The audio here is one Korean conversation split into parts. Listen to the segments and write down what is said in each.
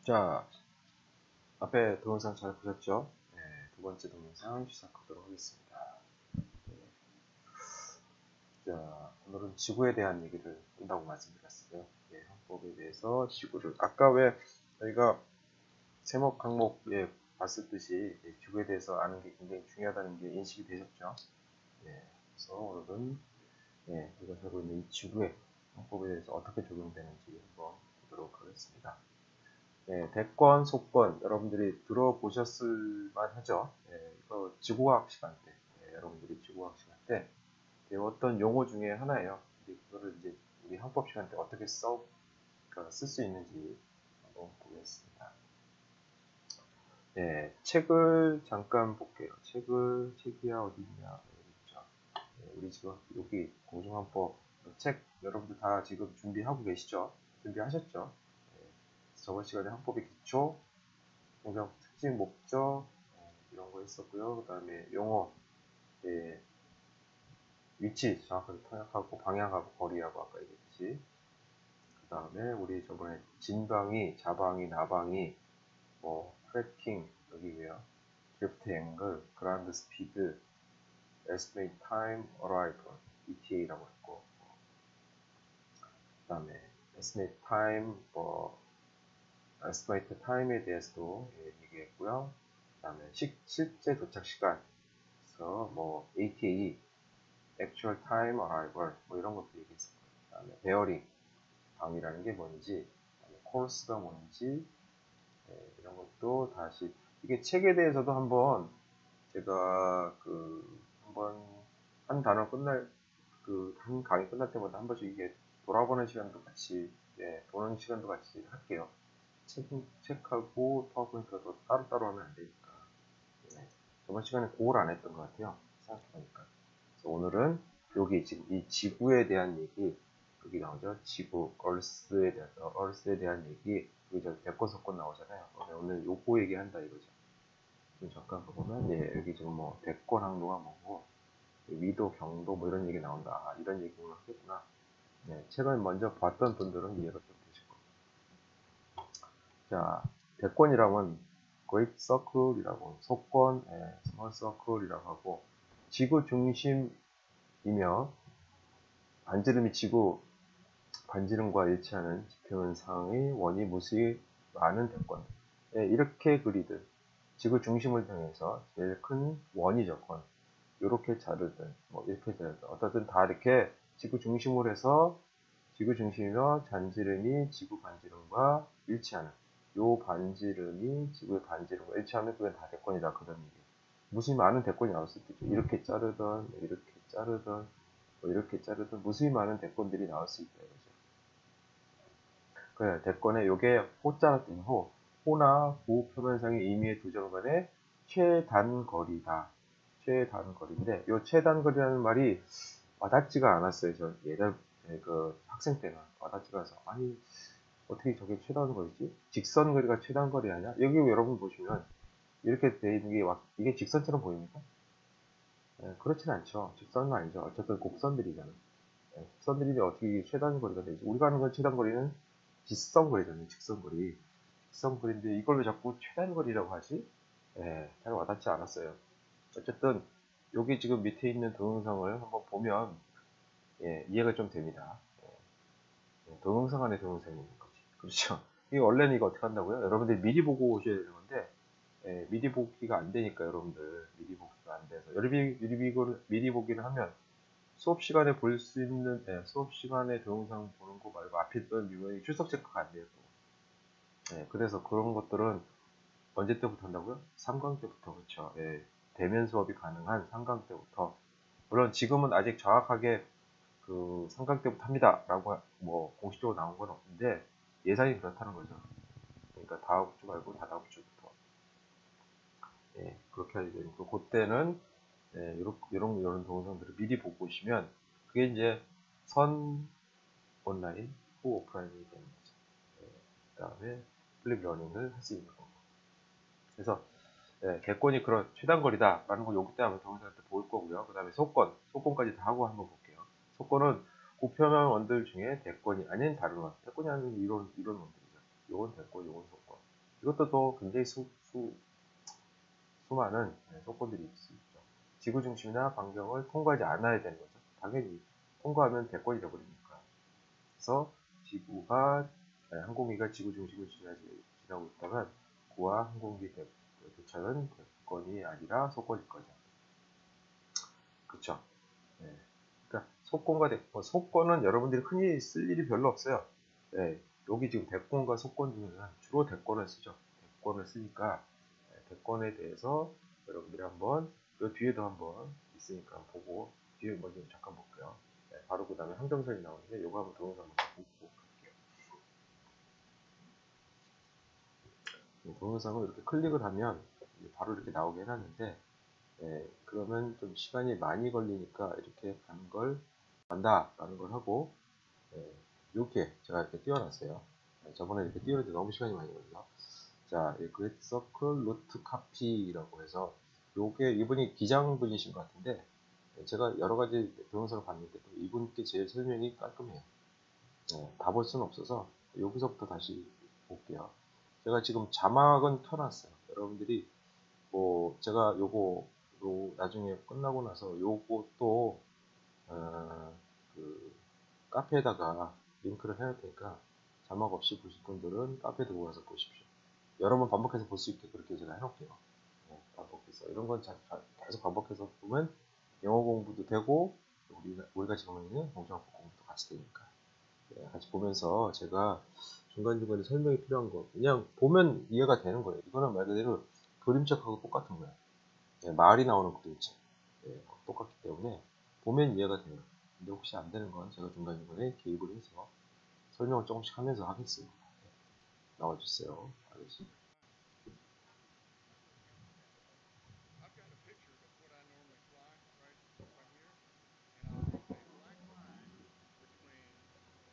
자, 앞에 동영상 잘 보셨죠? 네, 두 번째 동영상 시작하도록 하겠습니다. 자, 오늘은 지구에 대한 얘기를 한다고 말씀드렸어요. 네, 헌법에 대해서 지구를, 아까 왜 저희가 세목 항목에 봤을 듯이 지구에 대해서 아는 게 굉장히 중요하다는 게 인식이 되셨죠? 네, 그래서 오늘은 우리가 살고 있는 이 지구의 헌법에 대해서 어떻게 적용되는지 한번 보도록 하겠습니다. 네, 대권, 속권 여러분들이 들어보셨을 만하죠. 이거 지구과학 시간 때, 여러분들이 지구과학 시간 때 배웠던 용어 중에 하나예요. 근데 그거를 이제 우리 항법 시간 때 어떻게 쓸 수 있는지 한번 보겠습니다. 네, 책을 잠깐 볼게요. 책이야 어디 있냐? 여기 있죠. 우리 지금 여기 공중항법 책 여러분들 다 지금 준비하고 계시죠? 준비하셨죠? 저번 시간에 항법의 기초, 공장 특징, 목적 이런 거 했었고요. 그 다음에 용어, 위치 정확하게 통역하고 방향하고 거리하고 아까 얘기했지. 그 다음에 우리 저번에 진방위, 자방위, 나방위, 트래킹 여기고요. 드리프트 앵글, 그라운드 스피드, estimate time arrival ETA라고 했고, 그 다음에 estimate time, estimate time에 대해서도 얘기했고요. 그 다음에 실제 도착 시간, 그래서 ATA, actual time arrival 이런 것도 얘기했었고요. 그 다음에 베어링, 방이라는 게 뭔지, 코러스가 뭔지 이런 것도 다시 이게 책에 대해서도 한번 제가 한번 한 단어 끝날 한 강의 끝날 때마다 한 번씩 이게 돌아보는 시간도 같이 보는 시간도 같이 할게요. 책하고 파워포인트가 또 따로따로 하면 안 되니까. 저번 시간에 그걸 안 했던 것 같아요. 생각해보니까. 그래서 오늘은 여기 지금 이 지구에 대한 얘기, 여기 나오죠. 지구, 얼스에 대한 얘기, 여기 저 대권 석권 나오잖아요. 오늘 요거 얘기한다 이거죠. 지금 잠깐 보면, 여기 지금 대권 항로가 뭐고, 위도, 경도 이런 얘기 나온다. 아, 이런 얘기를 하겠구나. 책을 먼저 봤던 분들은 이해가 좀 되실 겁니다. 자, 대권이라면 Great Circle이라고, 속권, Small Circle이라고 하고, 지구 중심이며 반지름이 지구 반지름과 일치하는 지평현상의 원이 무수히 많은 대권. 이렇게 그리든 지구 중심을 향해서 제일 큰 원이죠, 권. 이렇게 자르든 이렇게 자르든 어떻든 다 이렇게 지구 중심으로 해서 지구 중심이며 반지름이 지구 반지름과 일치하는 요 반지름이 지구의 반지름과 일치하면 그게 다 대권이다 그런 얘기예요. 무수히 많은 대권이 나올 수도 있죠. 이렇게 자르든 이렇게 자르든 이렇게 자르든 무수히 많은 대권들이 나올 수 있다 이거죠. 그래, 대권에 요게 호자가 뜬 호나 부표면상의 의미의 두 점 간의 최단거리다. 최단거리인데 요 최단거리라는 말이 와닿지가 않았어요. 저 예전 학생 때는 와닿지가 않아서 아니 어떻게 저게 최단거리지? 직선거리가 최단거리 아니야? 여기 여러분 보시면 이렇게 돼 있는 게 이게 직선처럼 보입니까? 그렇진 않죠. 직선은 아니죠. 어쨌든 곡선들이잖아요. 직선들이 어떻게 이게 최단거리가 되지? 우리가 하는 건 최단거리는 직선거리잖아요. 직선거리. 직선거리인데 이걸 왜 자꾸 최단거리라고 하지? 잘 와닿지 않았어요. 어쨌든 여기 지금 밑에 있는 동영상을 한번 보면 이해가 좀 됩니다. 동영상 안에 동영상이 있는 거지. 그렇죠. 이게 원래는 이거 어떻게 한다고요? 여러분들이 미리 보고 오셔야 되는 건데 미리 보기가 안 되니까 여러분들 미리 보기가 안 돼서 미리 보기를 하면 수업 시간에 볼 수 있는 수업 시간에 동영상 보는 거 말고 앞에 있던 유형이 출석 체크가 안 돼요. 그래서 그런 것들은 언제 때부터 한다고요? 3강 때부터 그렇죠. 대면 수업이 가능한 3강 때부터 물론 지금은 아직 정확하게 3강 때부터 합니다 라고 공식적으로 나온 건 없는데 예상이 그렇다는 거죠. 그러니까 다음 주 말고 다다음 주부터 그렇게 하게 되니까 그때는 이런 동영상들을 미리 보고 오시면 그게 이제 선 온라인, 후 오프라인이 되는 거죠. 그 다음에 플립 러닝을 할 수 있는 거고. 그래서 개권이 그런 최단거리다 라는 거 여기 때 아마 동영상 때 보일 거고요. 그 다음에 소권까지 다 하고 한번 볼게요. 소권은 고표면 원들 중에 대권이 아닌 다른 원. 대권이 아닌 이런 원들이죠. 요건 대권, 요건 소권. 이것도 또 굉장히 수많은 조건들이 있죠. 지구 중심이나 반경을 통과하지 않아야 되는 거죠. 당연히 통과하면 대권이 되버리니까. 그래서 지구가 항공기가 지구 중심을 지나고 있다면 구와 항공기 도착은 대권이 아니라 속권일 거죠. 그쵸? 네. 그러니까 속권과 대권, 속권은 여러분들이 흔히 쓸 일이 별로 없어요. 네. 여기 지금 대권과 속권 중에는 주로 대권을 쓰죠. 대권을 쓰니까 대권에 대해서 여러분들이 한번 이 뒤에도 한번 있으니까 보고 뒤에 먼저 잠깐 볼게요. 네, 바로 그 다음에 항정선이 나오는데 요거 한번 동영상 한번 보고 갈게요. 동영상을 이렇게 클릭을 하면 바로 이렇게 나오게 해놨는데 그러면 좀 시간이 많이 걸리니까 이렇게 가는 걸 간다라는 걸 하고 이렇게 제가 이렇게 띄워놨어요. 저번에 이렇게 띄우는데 너무 시간이 많이 걸려요. 자, 그레이트 서클 루트 카피라고 해서 요게 이분이 기장분이신 것 같은데 제가 여러 가지 동영상을 봤는데 이분께 제일 설명이 깔끔해요. 다 볼 수는 없어서 여기서부터 다시 볼게요. 제가 지금 자막은 켜놨어요. 여러분들이 뭐 제가 요거 나중에 끝나고 나서 요거 또 그 카페에다가 링크를 해야 되니까 자막 없이 보실 분들은 카페에 들어가서 보십시오. 여러 번 반복해서 볼 수 있게 그렇게 제가 해놓을게요. 반복해서 이런 건 계속 반복해서 보면 영어 공부도 되고 우리가 지금 있는 공정학부 공부도 같이 되니까 같이 보면서 제가 중간중간에 설명이 필요한 거 그냥 보면 이해가 되는 거예요. 이거는 말 그대로 그림책하고 똑같은 거예요. 말이 나오는 그림책 똑같기 때문에 보면 이해가 돼요. 근데 혹시 안 되는 건 제가 중간중간에 개입을 해서 설명을 조금씩 하면서 하겠습니다. 나와주세요. 알겠습니다.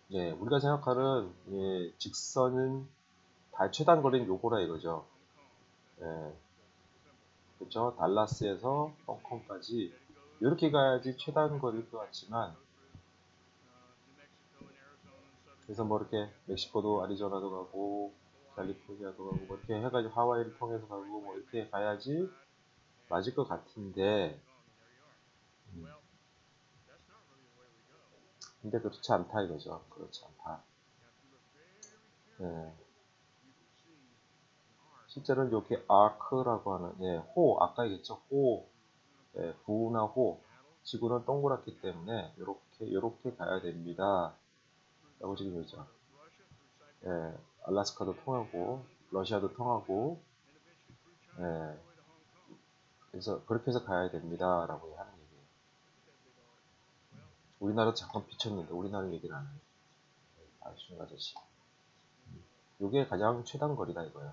네, 우리가 생각하는 직선은 다 최단 거리는 요거라 이거죠. 그렇죠. 달라스에서 홍콩까지 이렇게 가야지 최단 거리일 것 같지만 그래서 뭐 이렇게 멕시코도 아리조나도 가고 캘리포니아도 가고 뭐 이렇게 해가지고 하와이를 통해서 가고 뭐 이렇게 가야지 맞을 것 같은데 근데 그렇지 않다 이거죠. 그렇지 않다. 네. 실제로는 이렇게 아크라고 하는 호 아까 얘기했죠. 호 부나 호 지구는 동그랗기 때문에 요렇게 가야 됩니다. 라고 지금 얘기죠. 알라스카도 통하고 러시아도 통하고 그래서 그렇게 해서 가야 됩니다. 라고 하는 얘기예요. 우리나라 잠깐 비쳤는데 우리나라 얘기를 안 해요. 아시는 아저씨. 이게 가장 최단 거리다 이거예요.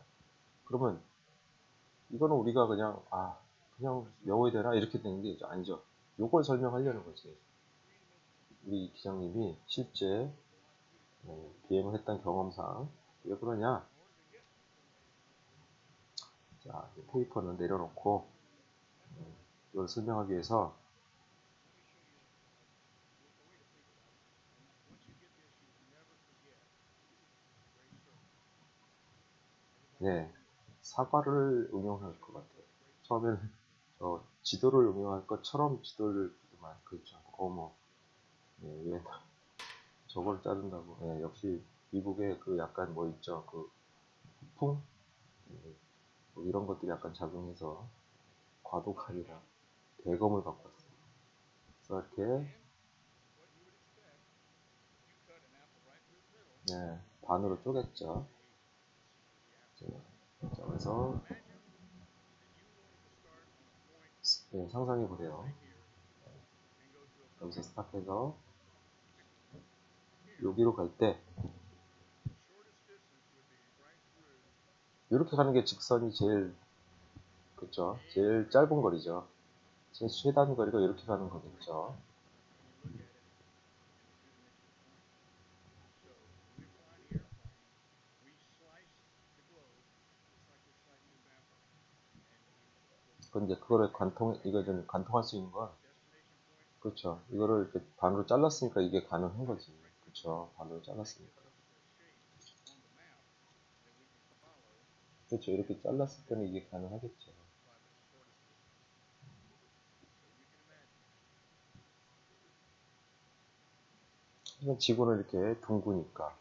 그러면 이거는 우리가 그냥 외워야 되나 이렇게 되는 게 아니죠. 요걸 설명하려는 거지. 우리 기장님이 실제 비행을 했던 경험상 왜 그러냐? 자, 페이퍼는 내려놓고 이걸 설명하기 위해서 사과를 응용할 것 같아요. 처음에는 지도를 응용할 것처럼 지도를 그렇죠. 어머, 왜 저걸 자른다고? 역시 미국의 그 약간 뭐 있죠. 그 풍 뭐 이런 것들이 약간 작용해서 과도가 아니라 대검을 갖고 왔어요. 그래서 이렇게 반으로 쪼갰죠. 자, 그래서 상상해 보세요. 여기서 스탑해서 여기로 갈 때 이렇게 가는 게 직선이 제일 그렇죠. 제일 짧은 거리죠. 제 최단 거리가 이렇게 가는 거겠죠. 그런데 그거를 이거 좀 관통할 수 있는 건 그렇죠. 이거를 이렇게 반으로 잘랐으니까 이게 가능한 거지. 그렇죠. 반으로 잘랐으니까. 그렇죠. 이렇게 잘랐을 때는 이게 가능하겠죠. 이건 지구는 이렇게 둥그니까.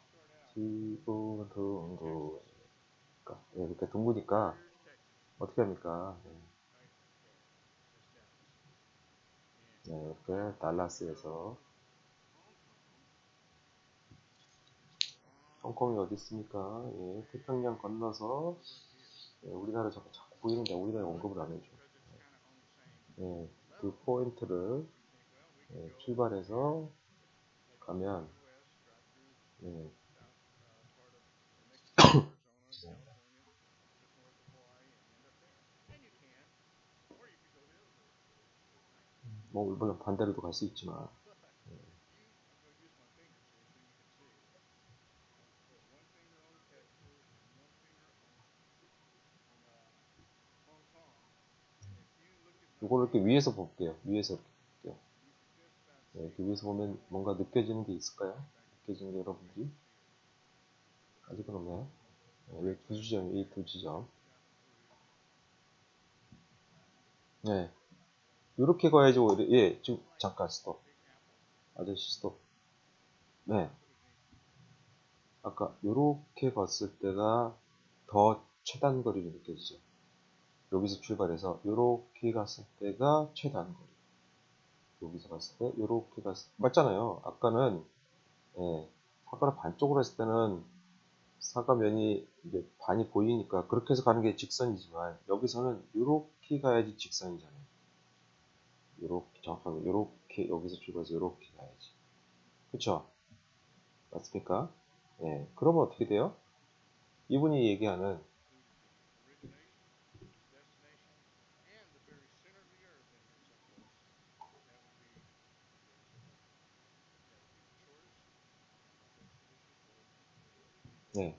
지구 둥그니까. 네, 이렇게 둥그니까 어떻게 합니까? 네, 네, 이렇게 달라스에서 홍콩이 어디 있습니까? 예, 태평양 건너서 예, 우리나라 자꾸 보이는데 우리나라 언급을 안 해줘. 예, 그 포인트를 예, 출발해서 가면 예, 뭐 물론 반대로도 갈 수 있지만 이걸 이렇게 위에서 볼게요. 위에서 이렇게 볼게요. 네, 이렇게 위에서 보면 뭔가 느껴지는 게 있을까요? 느껴지는 게 여러분들이 아직은 없나요? 네, 두 지점, 이 두 지점. 네, 이렇게 가야지 오히려 예, 지금 잠깐 스톱. 아저씨 스톱. 네, 아까 요렇게 봤을 때가 더 최단 거리로 느껴지죠. 여기서 출발해서 요렇게 갔을 때가 최단 거리. 여기서 갔을 때 요렇게 갔을 때 맞잖아요. 아까는 예, 사과를 반쪽으로 했을 때는 사과면이 이제 반이 보이니까 그렇게 해서 가는 게 직선이지만 여기서는 요렇게 가야지 직선이잖아요. 요렇게 정확하게 요렇게 여기서 출발해서 요렇게 가야지. 그쵸? 맞습니까? 예. 그러면 어떻게 돼요? 이분이 얘기하는 네.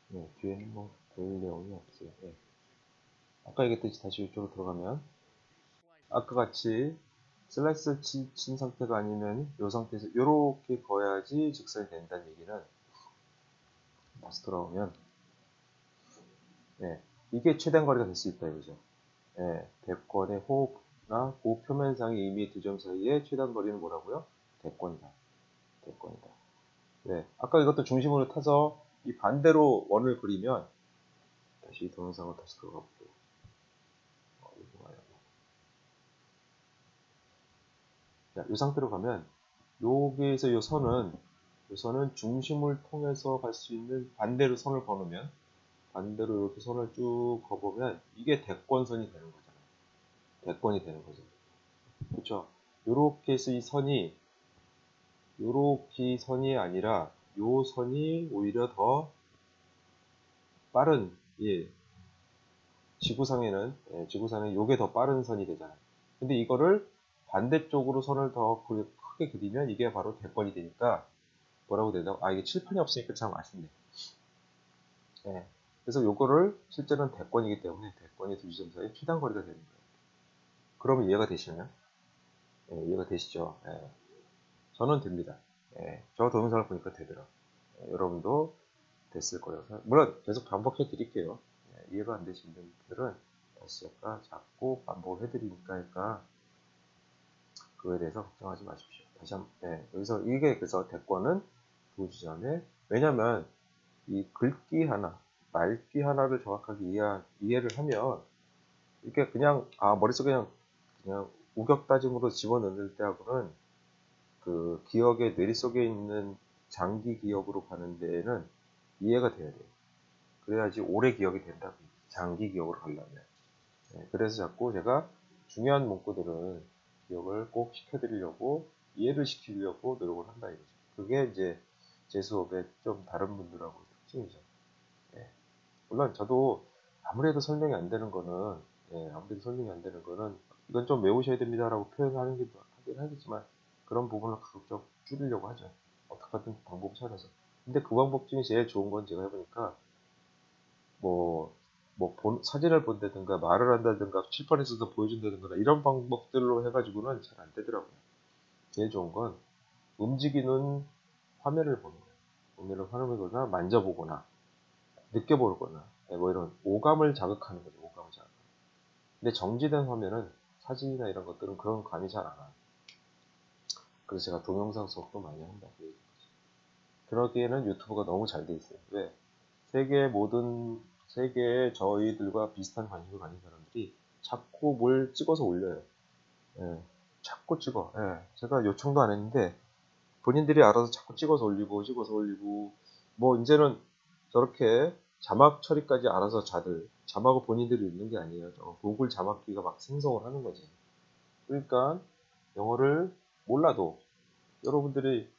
네, 뒤에는 뭐 볼 내용이 없어요. 네. 아까 얘기했듯이 다시 이쪽으로 들어가면 아까 같이 슬라이스 친 상태가 아니면 이 상태에서 이렇게 거야지 직선이 된다는 얘기는 다시 돌아오면 네, 이게 최단 거리가 될 수 있다 이거죠. 네, 대권의 호흡나 그 표면상의 이미 두 점 사이의 최단 거리는 뭐라고요? 대권이다. 대권이다. 네, 아까 이것도 중심으로 타서 이 반대로 원을 그리면 다시 동영상으로 다시 들어가 볼게요. 자, 이 상태로 가면 여기에서 이 선은 중심을 통해서 갈 수 있는 반대로 선을 거으면 반대로 이렇게 선을 쭉 거보면 이게 대권선이 되는 거잖아요. 대권이 되는 거죠. 그렇죠? 요렇게 해서 이 선이 요렇게 선이 아니라 요 선이 오히려 더 빠른 예, 지구상에는 요게 더 빠른 선이 되잖아요. 근데 이거를 반대쪽으로 선을 더 크게 그리면 이게 바로 대권이 되니까 뭐라고 되죠? 아, 이게 칠판이 없으니까 참 아쉽네. 예. 그래서 요거를 실제로는 대권이기 때문에 대권이 두 지점 사이 최단 거리가 되는 거예요. 그러면 이해가 되시나요? 예, 이해가 되시죠? 예. 저는 됩니다. 예. 저 동영상을 보니까 되더라. 예, 여러분도 됐을 거예요. 물론 계속 반복해 드릴게요. 예, 이해가 안 되시는 분들은 다시 아까 자꾸 반복을 해드리니까 그거에 대해서 걱정하지 마십시오. 다시 한번, 예, 여기서 이게 그래서 대권은 두 지점에 왜냐면 이 글귀 하나, 말귀 하나를 정확하게 이해를 하면 이렇게 그냥 머릿속에 그냥 우격다짐으로 집어넣을 때하고는 그 기억의 뇌리 속에 있는 장기 기억으로 가는 데에는 이해가 돼야 돼요. 그래야지 오래 기억이 된다고. 장기 기억으로 가려면. 네, 그래서 자꾸 제가 중요한 문구들은 기억을 꼭 시켜드리려고 이해를 시키려고 노력을 한다 이거죠. 그게 이제 제 수업의 좀 다른 분들하고 특징이죠. 네. 물론 저도 아무래도 설명이 안 되는 거는 아무래도 설명이 안 되는 거는 이건 좀 외우셔야 됩니다라고 표현하는 게 하긴 하겠지만 그런 부분을 가급적 줄이려고 하죠. 어떻게든 방법을 찾아서. 근데 그 방법 중에 제일 좋은 건 제가 해보니까 뭐, 사진을 본다든가 말을 한다든가 칠판에서도 보여준다든가 이런 방법들로 해가지고는 잘 안 되더라고요. 제일 좋은 건 움직이는 화면을 보는 거예요. 화면을 보거나 만져보거나 느껴보거나 뭐 이런 오감을 자극하는 거죠. 오감을 자극. 근데 정지된 화면은 사진이나 이런 것들은 그런 감이 잘 안 와요. 그래서 제가 동영상 수업도 많이 한다. 그러기에는 유튜브가 너무 잘 돼 있어요. 왜? 세계의 저희들과 비슷한 관심을 가진 사람들이 자꾸 뭘 찍어서 올려요. 예, 자꾸 찍어. 예, 제가 요청도 안 했는데 본인들이 알아서 자꾸 찍어서 올리고, 뭐 이제는 저렇게 자막 처리까지 알아서 자막을 본인들이 읽는 게 아니에요. 구글 자막기가 막 생성을 하는 거지. 그러니까 영어를 몰라도 여러분들이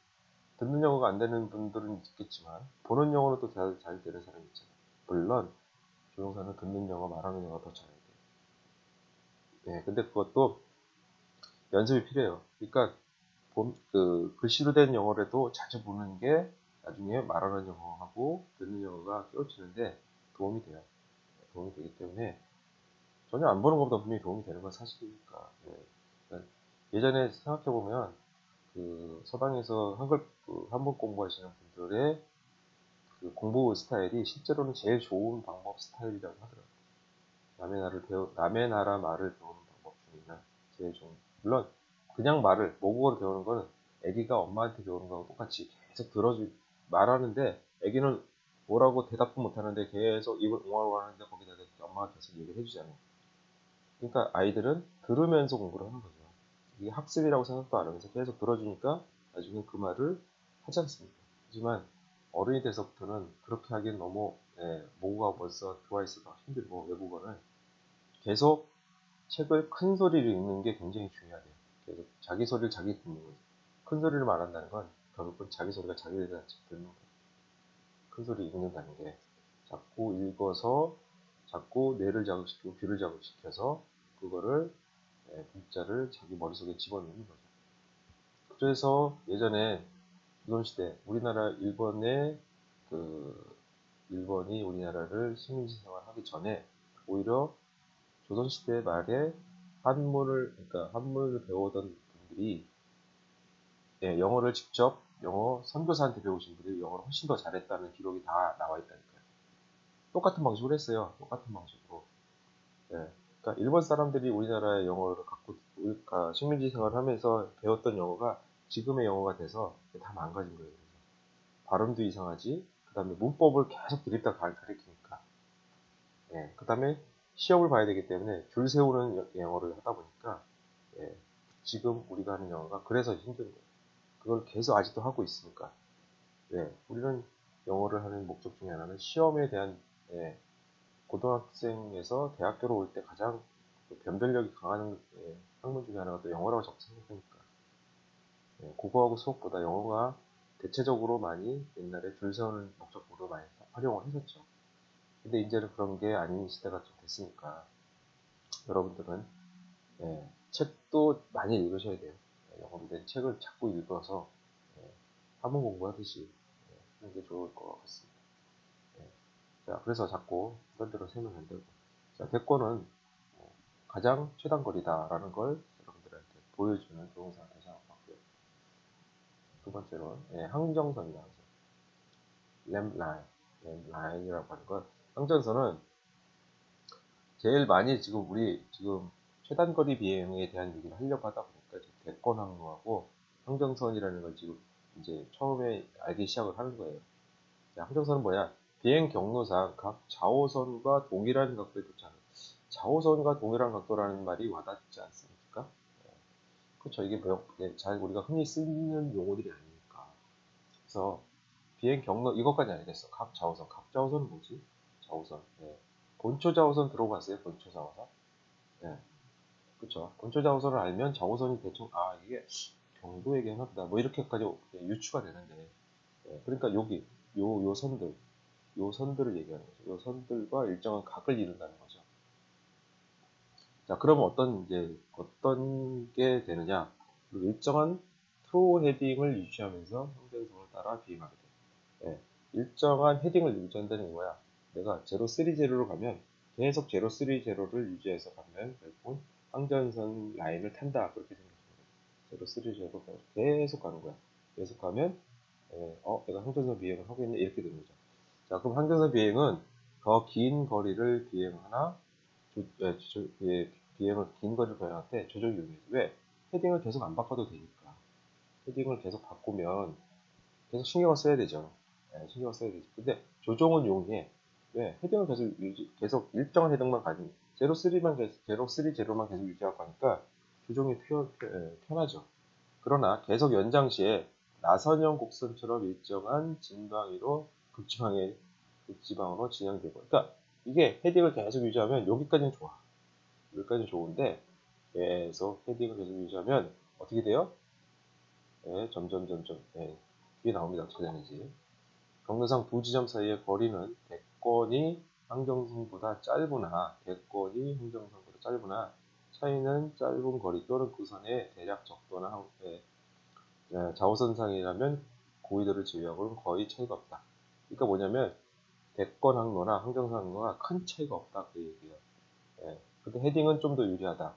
듣는 영어가 안 되는 분들은 있겠지만 보는 영어는 또 잘 되는 사람이 있잖아요. 물론 조종사는 듣는 영어, 말하는 영어 더 잘해야 돼요. 네, 근데 그것도 연습이 필요해요. 그러니까 글씨로 된 영어라도 자주 보는 게 나중에 말하는 영어하고 듣는 영어가 깨우치는데 도움이 돼요. 도움이 되기 때문에 전혀 안 보는 것보다 분명히 도움이 되는 건 사실이니까. 네. 그러니까 예전에 생각해보면 서당에서 한글 공부하시는 분들의 공부 스타일이 실제로는 제일 좋은 방법 스타일이라고 하더라고요. 남의 나라 말을 배우는 방법 중에는 제일 좋은. 물론 그냥 모국어를 배우는 거는 애기가 엄마한테 배우는 거하고 똑같이 계속 말하는데 애기는 뭐라고 대답도 못하는데 계속 입을 옹알옹알 하는데 거기다 엄마가 계속 얘기를 해주잖아요. 그러니까 아이들은 들으면서 공부를 하는 거죠. 이게 학습이라고 생각도 안 하면서 계속 들어주니까 나중에 그 말을 하지 않습니다. 하지만 어른이 돼서부터는 그렇게 하기엔 너무 모국어가 벌써 들어와 있어서 힘들고 외국어는 계속 책을 큰 소리로 읽는 게 굉장히 중요하대요. 계속 자기 소리를 자기 듣는 거죠. 큰 소리를 말한다는 건 결국은 자기 소리가 자기를 듣는 거예요. 큰 소리 읽는다는 게 자꾸 읽어서 자꾸 뇌를 자극시키고 귀를 자극시켜서 그거를 문자를 자기 머릿속에 집어넣는 거죠. 그래서 예전에 조선시대 일본이 우리나라를 식민지 생활하기 전에 오히려 조선시대 말에 한문을 배우던 분들이 영어를 직접 영어 선교사한테 배우신 분들이 영어를 훨씬 더 잘했다는 기록이 다 나와 있다니까요. 똑같은 방식으로 했어요. 똑같은 방식으로. 그러니까 일본 사람들이 우리나라의 영어를 그러니까 식민지 생활을 하면서 배웠던 영어가 지금의 영어가 돼서 다 망가진 거예요. 발음도 이상하지. 그 다음에 문법을 계속 들이다 가리키니까. 그 다음에 시험을 봐야 되기 때문에 줄 세우는 영어를 하다 보니까 지금 우리가 하는 영어가 그래서 힘든 거예요. 그걸 계속 아직도 하고 있으니까. 우리는 영어를 하는 목적 중에 하나는 시험에 대한 고등학생에서 대학교로 올 때 가장 변별력이 강한 학문 중에 하나가 또 영어라고 자꾸 생각하니까 국어하고 수학보다 영어가 대체적으로 많이 옛날에 줄 세우는 목적으로 많이 활용을 했었죠. 근데 이제는 그런 게 아닌 시대가 좀 됐으니까 여러분들은 책도 많이 읽으셔야 돼요. 영어로 된 책을 자꾸 읽어서 한문 공부하듯이 하는 게 좋을 것 같습니다. 자, 그래서 자꾸 이런 대로 세면 안 되고. 자, 대권은 가장 최단거리다라는 걸 여러분들한테 보여주는 동영상을 다시 한번 봤고요. 두 번째로는 항정선이라고 하죠. 램라인이라고 하는 건 항정선은 제일 많이 지금 최단거리 비행에 대한 얘기를 하려고 하다 보니까 대권 항로하고 항정선이라는 걸 지금 이제 처음에 알기 시작을 하는 거예요. 자, 항정선은 뭐야? 비행 경로상 각 좌호선과 동일한 각도에 도착. 좌호선과 동일한 각도라는 말이 와닿지 않습니까? 그렇죠. 이게 잘 우리가 흔히 쓰는 용어들이 아니니까. 그래서 비행 경로 이것까지 알겠어. 각 좌호선은 뭐지? 좌호선. 본초 좌호선 들어봤어요? 본초 좌호선? 그렇죠. 본초 좌호선을 알면 좌호선이 대충 이게 경도 얘기하나 보다. 뭐 이렇게까지 유추가 되는데. 그러니까 여기 요 선들을 얘기하는 거죠. 요 선들과 일정한 각을 이룬다는 거죠. 자, 그러면 어떤 게 되느냐? 일정한 트로 헤딩을 유지하면서 항정선을 따라 비행하게 돼. 예, 일정한 헤딩을 유지한다는 거야. 내가 030로 가면 계속 030를 유지해서 가면 결국은 항전선 라인을 탄다. 그렇게 생각해요. 030로 계속 가는 거야. 계속 가면 내가 항전선 비행을 하고 있네 이렇게 되는 거죠. 자, 그럼 항전선 비행은 더 긴 거리를 비행하나 비행을 긴 거리를 비행할 때 조절 이용해서 왜? 헤딩을 계속 안 바꿔도 되니까. 헤딩을 계속 바꾸면 계속 신경을 써야 되죠. 신경을 써야 되죠. 근데 조종은 용이해. 왜? 헤딩을 계속 일정한 헤딩만 가지고 030만 계속 유지하고 하니까 조종이 편하죠. 그러나 계속 연장 시에 나선형 곡선처럼 일정한 진방위로 극지방으로 진행되고. 그러니까 이게 헤딩을 계속 유지하면 여기까지는 좋아. 여기까지는 좋은데 계속 헤딩을 계속 유지하면 어떻게 돼요? 점점 뒤에 나옵니다. 어떻게 되는지. 경로상 두 지점 사이의 거리는 대권이 항정선보다 짧으나 차이는 짧은 거리 또는 그 선의 대략 적도나 좌우선상이라면 고위도를 제외하고는 거의 차이가 없다. 그러니까 뭐냐면 대권 항로나 항정선 항로가 큰 차이가 없다 그 얘기예요. 근데 헤딩은 좀 더 유리하다.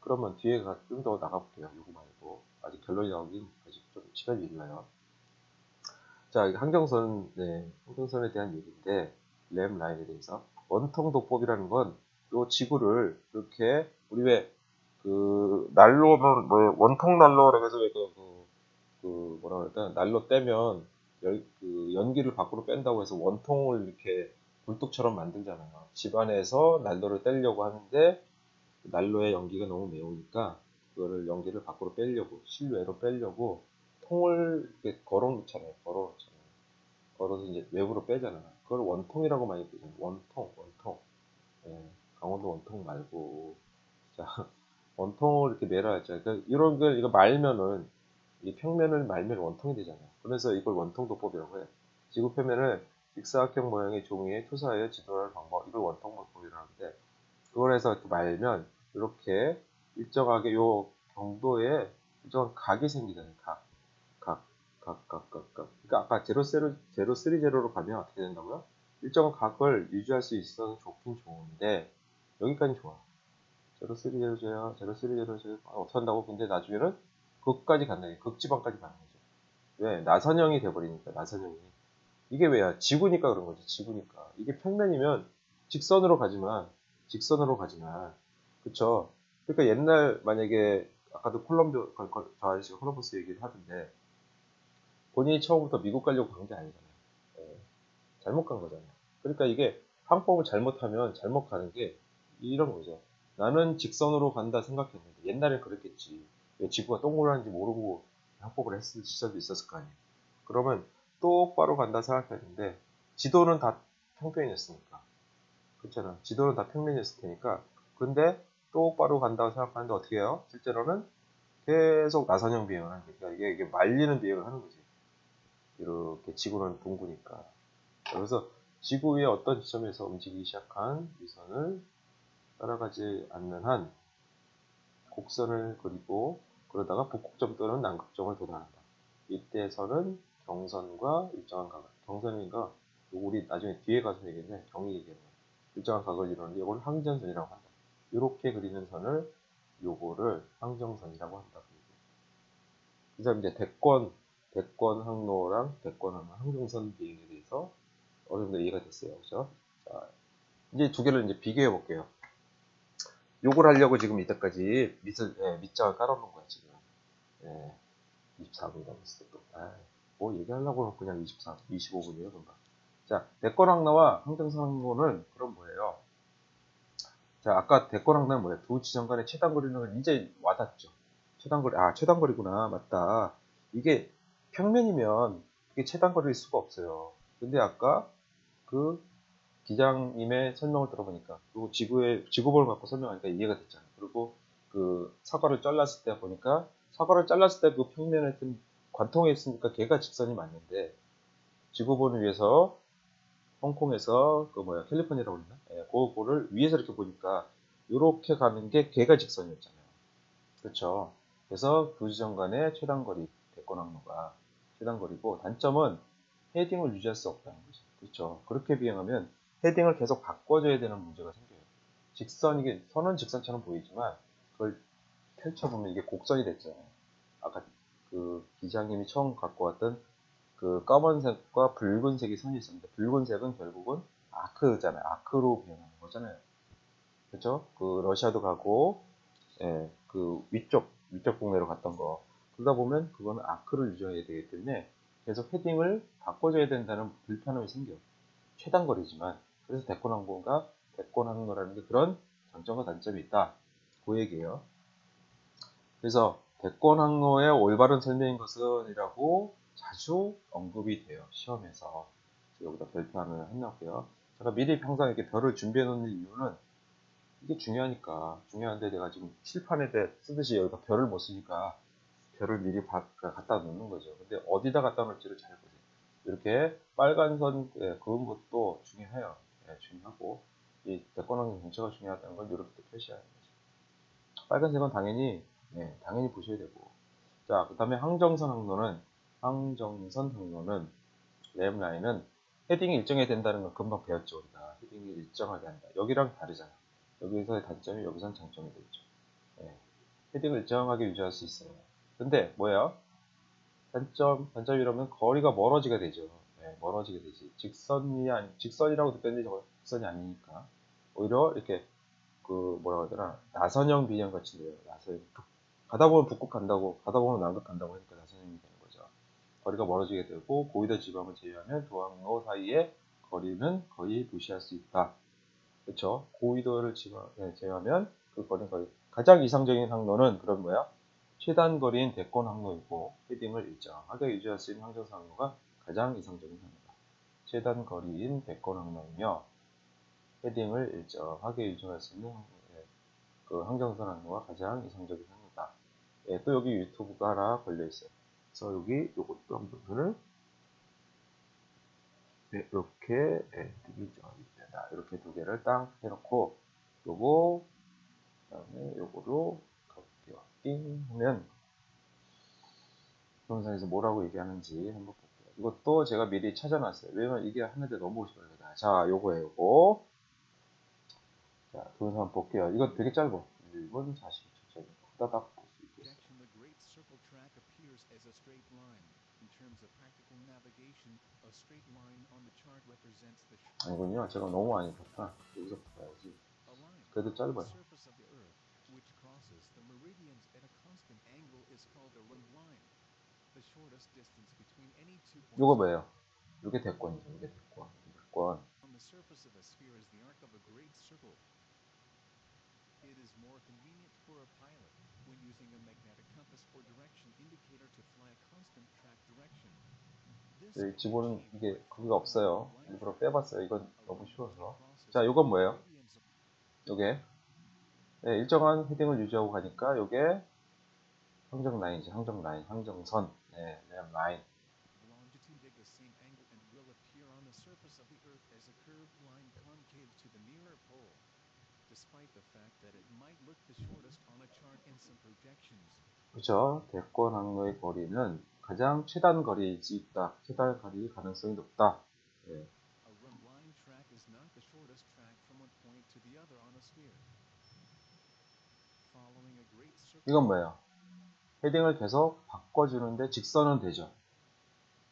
그러면 뒤에 좀 더 나가볼게요. 이거 말고 아직 결론이 나오긴 아직 좀 시간이 일러요. 자, 항정선에 대한 얘기인데 램 라인에 대해서 원통 도법이라는 건 요 지구를 이렇게 우리 왜 그 난로는 뭐 원통 난로라고 해서 뭐라 그럴까 난로 떼면 그 연기를 밖으로 뺀다고 해서 원통을 이렇게 굴뚝처럼 만들잖아요. 집안에서 난로를 떼려고 하는데 난로의 연기가 너무 매우니까 그거를 연기를 밖으로 빼려고 실외로 빼려고 통을 이렇게 걸어놓잖아요. 걸어서 이제 외부로 빼잖아요. 그걸 원통이라고 많이 부르잖아요. 원통. 예, 강원도 원통 말고 자 원통을 이렇게 매라 했죠. 그러니까 이런 걸 이거 말면은 이 평면을 말면 원통이 되잖아요. 그래서 이걸 원통도법이라고 해요. 지구 표면을 직사각형 모양의 종이에 투사하여 지도할 방법, 이걸 원통도법이라고 하는데 그걸 해서 이렇게 말면 이렇게 일정하게 요 경도에 일정한 각이 생기잖아요. 각. 그러니까 아까 030로 가면 어떻게 된다고요? 일정한 각을 유지할 수 있어서 좋긴 좋은데 여기까지 좋아. 030 줘요. 030 줘요. 어떻게 한다고? 근데 나중에는 극까지 간다. 극지방까지 가는 거죠. 왜? 나선형이 돼버리니까, 나선형이. 이게 왜야? 지구니까 그런 거지, 지구니까. 이게 평면이면 직선으로 가지만. 그쵸? 그러니까 옛날, 만약에, 아까도 저 아저씨가 콜럼버스 얘기를 하던데, 본인이 처음부터 미국 가려고 간 게 아니잖아요. 예, 잘못 간 거잖아요. 그러니까 이게 항법을 잘못하면 잘못 가는 게 이런 거죠. 나는 직선으로 간다 생각했는데 옛날엔 그랬겠지. 왜 지구가 동그라는지 모르고 항법을 했을 시절도 있었을 거 아니에요. 그러면 똑바로 간다 생각했는데 지도는 다 평면이었으니까. 그렇잖아. 지도는 다 평면이었을 테니까. 근데 똑바로 간다고 생각하는데 어떻게 해요? 실제로는 계속 나선형 비행을 하는 거니까 이게 말리는 비행을 하는 거지. 이렇게 지구는 둥그니까. 그래서 지구 위의 어떤 지점에서 움직이기 시작한 위선을 따라가지 않는 한 곡선을 그리고 그러다가 북극점 또는 남극점을 도달한다. 이때에서는 경선과 일정한 각을, 경선인가 우리 나중에 뒤에 가서 얘기했는데 경이 얘기하는 거야. 일정한 각을 이루는데 이걸 항전선이라고 한다. 이렇게 그리는 선을 요거를 항정선이라고 한다. 그 다음 이제 대권 항로랑 대권 항로 항정선 비행에 대해서 어느 정도 이해가 됐어요. 그죠? 자, 이제 두 개를 이제 비교해 볼게요. 요걸 하려고 지금 이때까지 밑장을 깔아놓은 거야, 지금. 24분 남았어, 또. 뭐 얘기하려고 그냥 25분이에요, 금방. 자, 대권 항로와 항정선 항로는 그럼 뭐예요? 자, 아까 대권 항로는 뭐예요? 두 지점 간의 최단 거리는 건 이제 와닿죠. 최단 거리구나. 맞다. 이게 평면이면 그게 최단 거리일 수가 없어요. 근데 아까 그 기장님의 설명을 들어보니까 그리고 지구본을 갖고 설명하니까 이해가 됐잖아요. 그리고 그 사과를 잘랐을 때 보니까 사과를 잘랐을 때 그 평면에 관통에 있으니까 걔가 직선이 맞는데 지구본을 위해서 홍콩에서 캘리포니아라고 그랬나? 그거를 위에서 이렇게 보니까 이렇게 가는 게 걔가 직선이었잖아요. 그렇죠. 그래서 두 지점 간의 최단 거리 대권 항로가 최단거리고, 단점은 헤딩을 유지할 수 없다는 거죠. 그렇죠. 그렇게 비행하면 헤딩을 계속 바꿔줘야 되는 문제가 생겨요. 이게 선은 직선처럼 보이지만 그걸 펼쳐보면 이게 곡선이 됐잖아요. 아까 그 기장님이 처음 갖고 왔던 그 검은색과 붉은색이 선이 있습니다. 붉은색은 결국은 아크잖아요. 아크로 비행하는 거잖아요. 그렇죠? 그 러시아도 가고, 예, 그 위쪽 국내로 갔던 거. 그러다 보면 그거는 아크를 유지해야 되기 때문에 계속 헤딩을 바꿔줘야 된다는 불편함이 생겨. 최단거리지만. 그래서 대권항공이라는 게 그런 장점과 단점이 있다. 그 얘기예요. 그래서 대권항로의 올바른 설명인 것은이라고 자주 언급이 돼요. 시험에서. 여기다 별표를 해놓고요. 제가 미리 항상 이렇게 별을 준비해 놓는 이유는 이게 중요하니까. 중요한데 내가 지금 칠판에 쓰듯이 여기다 별을 못 쓰니까 별을 미리 갖다 놓는 거죠. 근데 어디다 갖다 놓을지를 잘 보세요. 이렇게 빨간 선 그은 것도 중요해요. 중요하고 이 대권항공 전체가 중요하다는 걸 이렇게 표시하는 거죠. 빨간색은 당연히 보셔야 되고. 자, 그 다음에 항정선 항로는 램라인은 헤딩이 일정해야 된다는 걸 금방 배웠죠. 우리가 헤딩이 일정하게 한다. 여기랑 다르잖아. 여기서의 단점이 여기선 장점이 되죠. 헤딩을 일정하게 유지할 수 있어요. 근데 뭐야? 단점이라면 거리가 멀어지게 되죠. 멀어지게 되지. 직선이라고 느꼈는데 저거 직선이 아니니까. 오히려 이렇게 뭐라고 하더라. 나선형 비행 같이 돼요. 나선형. 가다 보면 북극 간다고, 가다 보면 남극 간다고 하니까 나선형이 되는 거죠. 거리가 멀어지게 되고, 고위도 지방을 제외하면 두 항로 사이의 거리는 거의 무시할 수 있다. 그렇죠? 고위도를 제외하면 그 거리는 거의 가장 이상적인 항로는 그런 뭐야? 최단 거리인 대권 항로이고 헤딩을 일정하게 유지할 수 있는 항정선 항로가 가장 이상적인 항로다. 최단 거리인 대권 항로이며 헤딩을 일정하게 유지할 수 있는 그 항정선 항로가 가장 이상적인 항로다. 또 여기 유튜브가 하나 걸려 있어요. 그래서 여기 요것도 한번 이렇게 뜨기죠. 이렇게 두 개를 딱 해놓고 요거 그다음에 요거로 갈게요. 띵 하면 동영상에서 뭐라고 얘기하는지 한번 볼게요. 이것도 제가 미리 찾아놨어요. 왜냐면 이게 하는데 너무 오시거든요. 자, 요거예요. 요거. 자, 동영상 한번 볼게요. 이거 되게 짧아. 1분 42초짜리. 후다닥 볼 수 있겠어요. 이건요, 제가 너무 많이 봤다. 여기서 봐야지. 그래도 짧아요. 요거 뭐예요? 요게 대권이죠. 요게 대권. 대권. 여기 지구는 이게 거기가 없어요. 일부러 빼봤어요. 이건 너무 쉬워서. 자, 요건 뭐예요? 요게 일정한 헤딩을 유지하고 가니까 요게 항정 라인이죠. 항정 라인, 항정선, 램 라인. 그렇죠. 대권 항로의 거리는 가장 최단 거리일 수 있다. 최단 거리 가능성이 높다. 이건 뭐예요? 헤딩을 계속 바꿔주는데 직선은 되죠.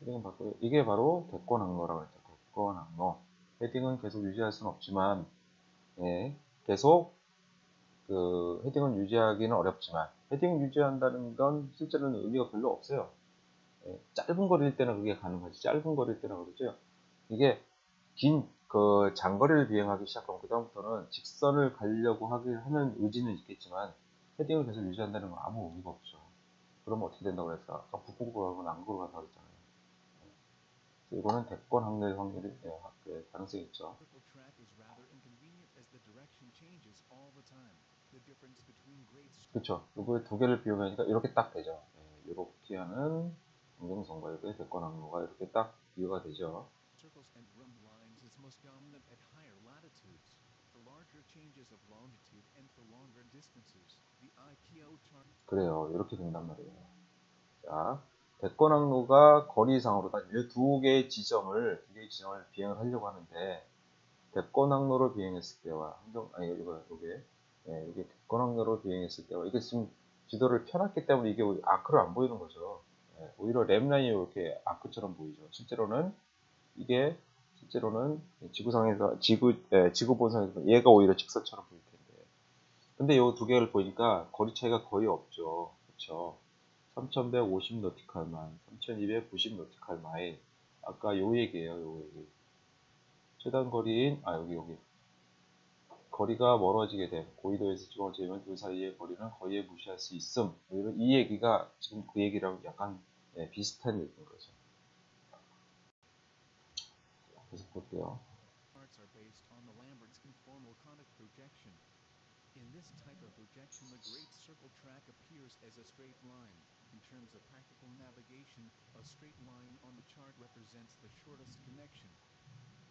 헤딩을 바꿔 이게 바로 대권 항로라고 했죠. 대권 항로. 헤딩은 계속 유지할 수는 없지만 계속 그 헤딩을 유지하기는 어렵지만 헤딩 유지한다는 건 실제로는 의미가 별로 없어요. 짧은 거리일 때는 그게 가능하지. 짧은 거리일 때는 그러죠. 이게 그 장거리를 비행하기 시작하면 그다음부터는 직선을 가려고 하는 의지는 있겠지만 헤딩을 계속 유지한다는 건 아무 의미가 없죠. 그러면 어떻게 된다고 그랬어? 아까 북극으로 가고 남극으로 가서 그랬잖아요. 이거는 대권 확률 확률이 가능성이 있죠. 그렇죠. 이거 두 개를 비교하니까 이렇게 딱 되죠. 이렇게 하는 항정선과 이렇게 대권 항로가 이렇게 딱 비교가 되죠. 그래요. 이렇게 된단 말이에요. 자, 대권항로가 거리상으로 두 개의 지점을 비행을 하려고 하는데, 대권항로로 비행했을 때와 이게 대권항로로 비행했을 때와, 이게 지금 지도를 펴놨기 때문에 이게 아크로 안 보이는 거죠. 오히려 램라인이 이렇게 아크처럼 보이죠. 실제로는 지구상에서 지구 본상에서 얘가 오히려 직선처럼 보일 텐데. 근데 요 두 개를 보니까 거리 차이가 거의 없죠. 그렇죠? 3150 노티칼 마일, 3290 노티칼 마일. 아까 요 얘기예요, 요 얘기. 최단 거리인, 여기. 거리가 멀어지게 됨. 고緯도에서 찍어지면 그 사이의 거리는 거의 무시할 수 있음. 이 얘기가 지금 그 얘기랑 약간 비슷한 얘기인 거죠. 계속 볼게요. In this type of projection, the great circle track appears as a straight line. In terms of practical navigation, a straight line on the chart represents the shortest connection.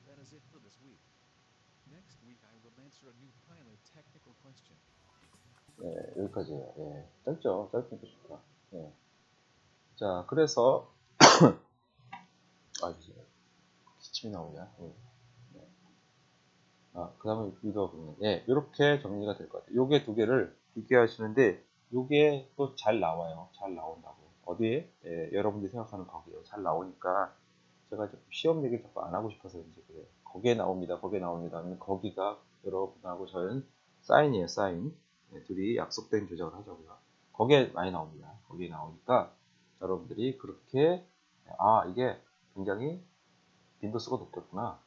That is it for this week. Next week, I will answer a new pilot technical question. 여기까지예요. 짧죠? 짧으니까 좋다. 자, 그래서 기침이 나오냐? 그 다음에 읽어보면, 이렇게 정리가 될 것 같아요. 요게 두 개를 비교하시는데, 요게 또 잘 나와요. 잘 나온다고. 어디에? 여러분들이 생각하는 거기에요. 잘 나오니까, 제가 시험 얘기 자꾸 안 하고 싶어서 이제 그래요. 거기에 나옵니다. 거기가 여러분하고 저는 사인이에요. 사인. 둘이 약속된 조작을 하자고요. 거기에 많이 나옵니다. 거기에 나오니까, 여러분들이 그렇게, 이게 굉장히 빈도수가 높겠구나.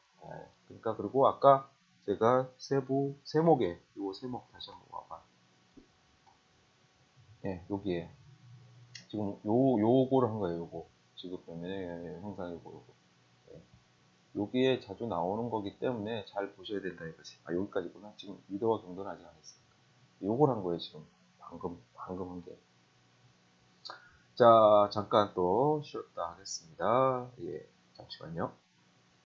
그러니까, 그리고 아까 제가 세목에, 요 세목 다시 한번 와봐. 여기에. 지금 요거를 한 거예요, 요거. 지급 때문에 형상 요거. 여기에 자주 나오는 거기 때문에 잘 보셔야 된다 이거지. 여기까지구나. 지금 위도와 경도는 아직 안 했으니까. 요걸 한 거예요, 지금. 방금 한 게. 자, 잠깐 또 쉬었다 하겠습니다. 잠시만요.